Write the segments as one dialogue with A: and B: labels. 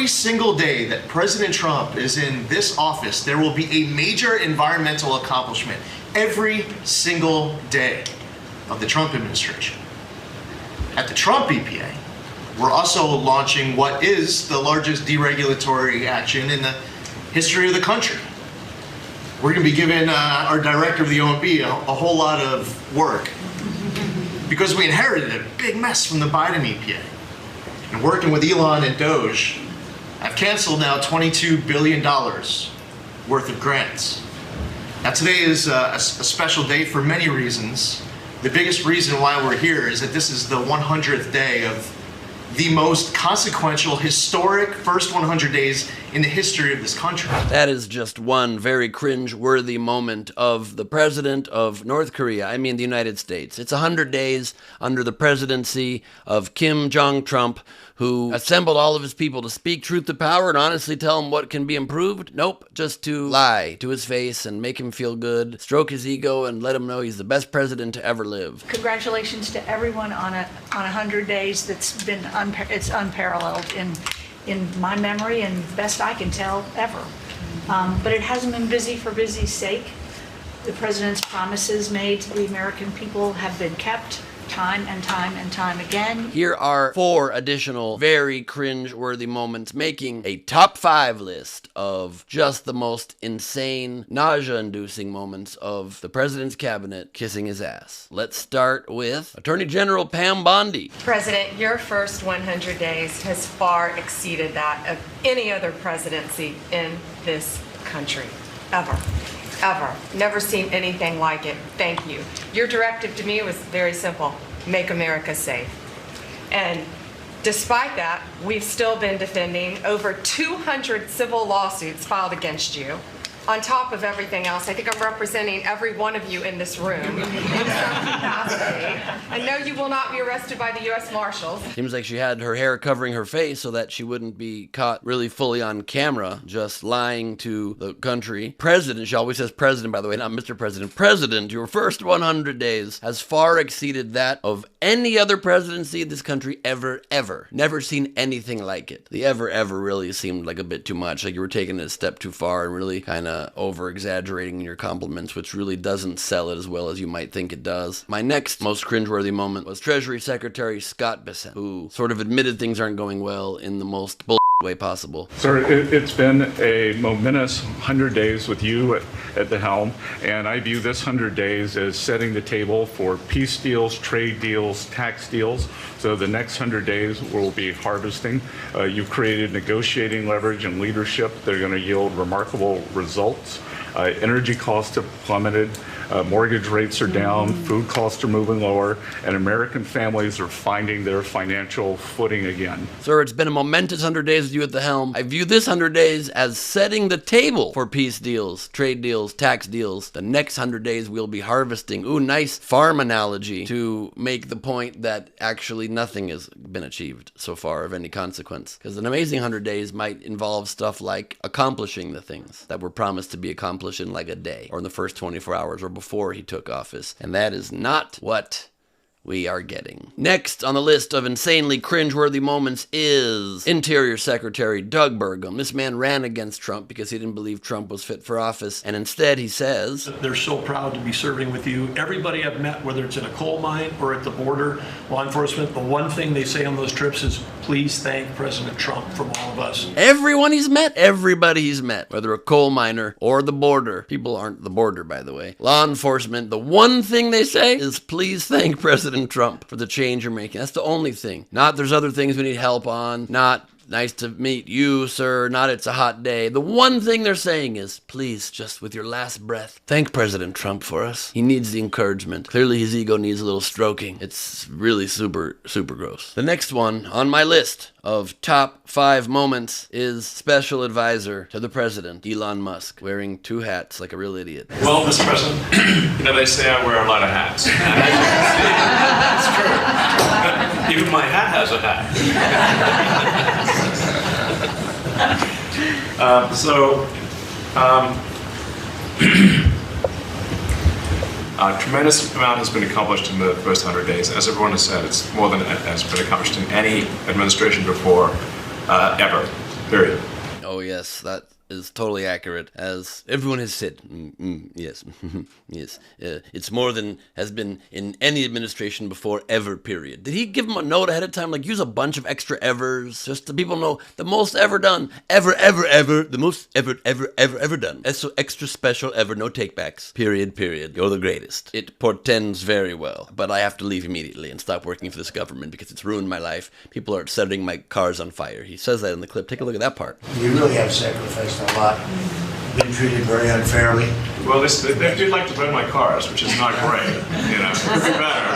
A: every single day that President Trump is in this office, there will be a major environmental accomplishment every single day of the Trump administration. At the Trump EPA, we're also launching what is the largest deregulatory action in the history of the country. We're going to be giving our director of the OMB a whole lot of work because we inherited a big mess from the Biden EPA. And working with Elon and Doge, I've canceled now $22 billion worth of grants. Now today is a special day for many reasons. The biggest reason why we're here is that this is the 100th day of the most consequential, historic first 100 days in the history of this country.
B: That is just one very cringe-worthy moment of the president of North Korea, I mean the United States. It's 100 days under the presidency of Kim Jong Trump, who assembled all of his people to speak truth to power and honestly tell him what can be improved. Nope, just to lie to his face and make him feel good, stroke his ego, and let him know he's the best president to ever live.
C: Congratulations to everyone on 100 days. That's been it's unparalleled in my memory and best I can tell ever. But it hasn't been busy for busy's sake. The president's promises made to the American people have been kept time and time and time again.
B: Here are 4 additional very cringe-worthy moments, making a top 5 list of just the most insane, nausea-inducing moments of the president's cabinet kissing his ass. Let's start with Attorney General Pam Bondi.
D: President, your first 100 days has far exceeded that of any other presidency in this country, ever. Ever. Never seen anything like it. Thank you. Your directive to me was very simple. Make America safe. And despite that, we've still been defending over 200 civil lawsuits filed against you. On top of everything else, I think I'm representing every one of you in this room in some capacity. And no, you will not be arrested by the U.S. Marshals.
B: Seems like she had her hair covering her face so that she wouldn't be caught really fully on camera, just lying to the country. President, she always says president, by the way, not Mr. President. President, your first 100 days has far exceeded that of any other presidency in this country ever. Never seen anything like it. The ever really seemed like a bit too much, like you were taking it a step too far and really kind of over-exaggerating your compliments, which really doesn't sell it as well as you might think it does. My next most cringeworthy moment was Treasury Secretary Scott Bessent, who sort of admitted things aren't going well in the most bull way possible.
E: Sir, it's been a momentous 100 days with you at the helm, and I view this 100 days as setting the table for peace deals, trade deals, tax deals. So the next 100 days will be harvesting. You've created negotiating leverage and leadership that are going to yield remarkable results. Energy costs have plummeted. Mortgage rates are down, food costs are moving lower, and American families are finding their financial footing again.
B: Sir, it's been a momentous 100 days with you at the helm. I view this 100 days as setting the table for peace deals, trade deals, tax deals. The next 100 days we'll be harvesting. Ooh, nice farm analogy to make the point that actually nothing has been achieved so far of any consequence. Because an amazing 100 days might involve stuff like accomplishing the things that were promised to be accomplished in like a day, or in the first 24 hours, or before he took office. And that is not what we are getting. Next on the list of insanely cringeworthy moments is Interior Secretary Doug Bergam. This man ran against Trump because he didn't believe Trump was fit for office, and instead he says,
F: they're so proud to be serving with you. Everybody I've met, whether it's in a coal mine or at the border, law enforcement, the one thing they say on those trips is, please thank President Trump from all of us.
B: Everyone he's met, everybody he's met, whether a coal miner or the border. People aren't the border, by the way. Law enforcement, the one thing they say is, please thank President Trump for the change you're making. That's the only thing. Not there's other things we need help on. Not nice to meet you, sir. Not it's a hot day. The one thing they're saying is, please, just with your last breath, thank President Trump for us. He needs the encouragement. Clearly his ego needs a little stroking. It's really super gross. The next one on my list of top 5 moments is Special Advisor to the President, Elon Musk, wearing 2 hats like a real idiot.
G: Well, Mr. President, they say I wear a lot of hats. It's true. Even my hat has a hat. A tremendous amount has been accomplished in the first 100 days. As everyone has said, it's more than has been accomplished in any administration before, ever. Period.
B: Oh, yes, that is totally accurate, as everyone has said. Yes, yes. It's more than has been in any administration before, ever, period. Did he give him a note ahead of time, like use a bunch of extra evers, just so people know the most ever done, ever, the most ever done. So extra special ever, no takebacks, period. You're the greatest. It portends very well, but I have to leave immediately and stop working for this government because it's ruined my life. People are setting my cars on fire. He says that in the clip. Take a look at that part.
H: You really have sacrificed a lot. Been treated very unfairly.
G: Well, they do like to burn my cars, which is not great. You know, could be better.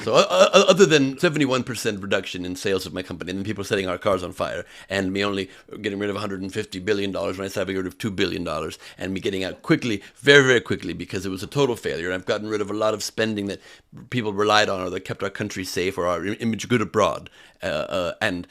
B: So other than 71% reduction in sales of my company, and then people setting our cars on fire, and me only getting rid of $150 billion when I said I'd get rid of $2 billion, and me getting out quickly, very, very quickly, because it was a total failure, and I've gotten rid of a lot of spending that people relied on or that kept our country safe or our image good abroad, and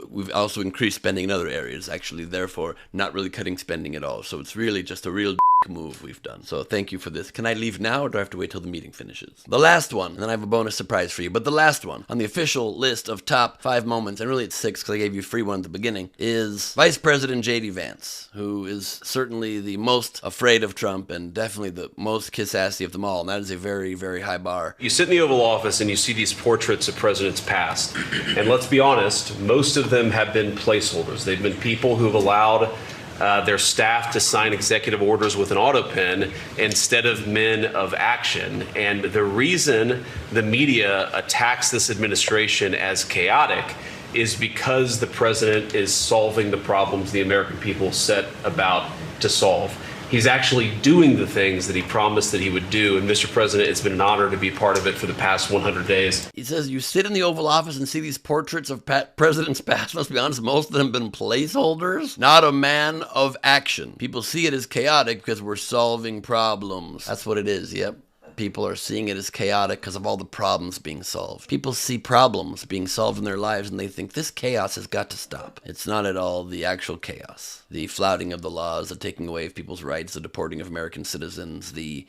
B: we've also increased spending in other areas, actually, therefore not really cutting spending at all. So it's really just a real move we've done. So thank you for this. Can I leave now, or do I have to wait till the meeting finishes? The last one, and then I have a bonus surprise for you, but the last one on the official list of top 5 moments, and really it's 6 because I gave you a free one at the beginning, is Vice President J.D. Vance, who is certainly the most afraid of Trump and definitely the most kiss-assy of them all, and that is a very, very high bar.
I: You sit in the Oval Office and you see these portraits of presidents past, and let's be honest, most of them have been placeholders. They've been people who've allowed their staff to sign executive orders with an auto pen instead of men of action. And the reason the media attacks this administration as chaotic is because the president is solving the problems the American people set about to solve. He's actually doing the things that he promised that he would do. And Mr. President, it's been an honor to be part of it for the past 100 days.
B: He says you sit in the Oval Office and see these portraits of presidents past. Let's be honest, most of them have been placeholders. Not a man of action. People see it as chaotic because we're solving problems. That's what it is, yep. People are seeing it as chaotic because of all the problems being solved. People see problems being solved in their lives and they think this chaos has got to stop. It's not at all the actual chaos. The flouting of the laws, the taking away of people's rights, the deporting of American citizens, the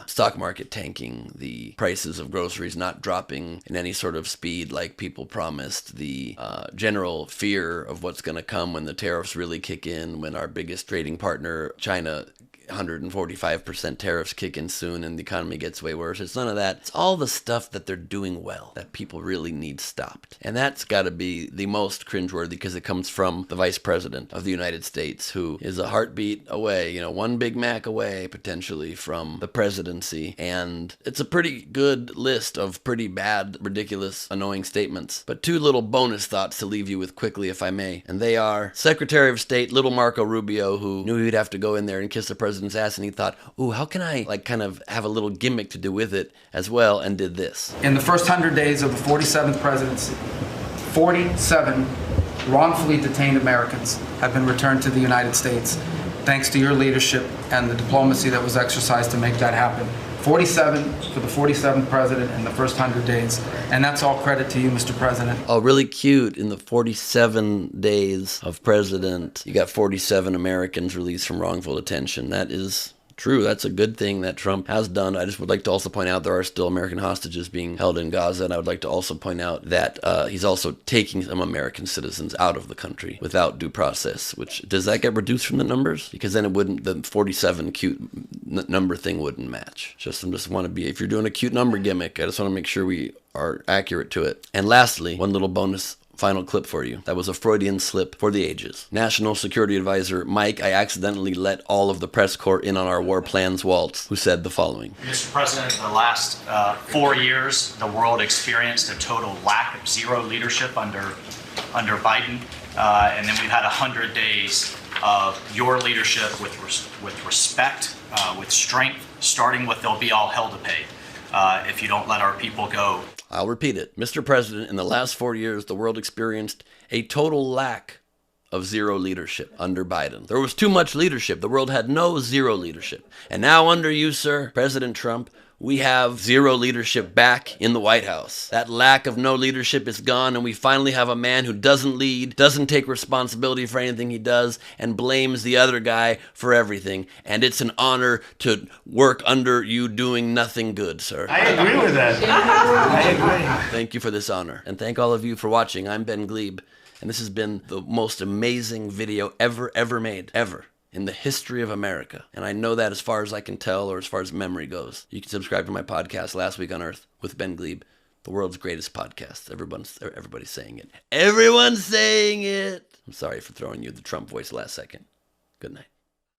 B: stock market tanking, the prices of groceries not dropping in any sort of speed like people promised, the general fear of what's going to come when the tariffs really kick in, when our biggest trading partner, China, 145% tariffs kick in soon and the economy gets way worse. It's none of that. It's all the stuff that they're doing well that people really need stopped. And that's got to be the most cringeworthy because it comes from the Vice President of the United States, who is a heartbeat away, one Big Mac away potentially from the presidency. And it's a pretty good list of pretty bad, ridiculous, annoying statements. But 2 little bonus thoughts to leave you with quickly, if I may. And they are Secretary of State little Marco Rubio, who knew he'd have to go in there and kiss the president's ass, and he thought, ooh, how can I kind of have a little gimmick to do with it as well, and did this.
J: In the first 100 days of the 47th presidency, 47 wrongfully detained Americans have been returned to the United States, thanks to your leadership and the diplomacy that was exercised to make that happen. 47 for the 47th president in the first 100 days. And that's all credit to you, Mr. President.
B: Oh, really cute. In the 47 days of president, you got 47 Americans released from wrongful detention. That is true. That's a good thing that Trump has done. I just would like to also point out there are still American hostages being held in Gaza, and I would like to also point out that he's also taking some American citizens out of the country without due process, which, does that get reduced from the numbers? Because then it wouldn't, the 47 cute number thing wouldn't match. I just want to be, if you're doing a cute number gimmick, I just want to make sure we are accurate to it. And lastly, one little bonus final clip for you. That was a Freudian slip for the ages. National Security Advisor Mike, I accidentally let all of the press corps in on our war plans waltz, who said the following.
K: Mr. President, in the last 4 years, the world experienced a total lack of zero leadership under Biden. And then we've had 100 days of your leadership with respect, with strength, starting with there'll be all hell to pay if you don't let our people go.
B: I'll repeat it. Mr. President, in the last 4 years, the world experienced a total lack of zero leadership under Biden. There was too much leadership. The world had no zero leadership. And now under you, sir, President Trump, we have zero leadership back in the White House. That lack of no leadership is gone, and we finally have a man who doesn't lead, doesn't take responsibility for anything he does, and blames the other guy for everything. And it's an honor to work under you doing nothing good, sir.
A: I agree with that. I agree.
B: Thank you for this honor. And thank all of you for watching. I'm Ben Glebe, and this has been the most amazing video ever made, ever, in the history of America. And I know that as far as I can tell, or as far as memory goes. You can subscribe to my podcast, Last Week on Earth, with Ben Glebe, the world's greatest podcast. Everybody's saying it. Everyone's saying it. I'm sorry for throwing you the Trump voice last second. Good night.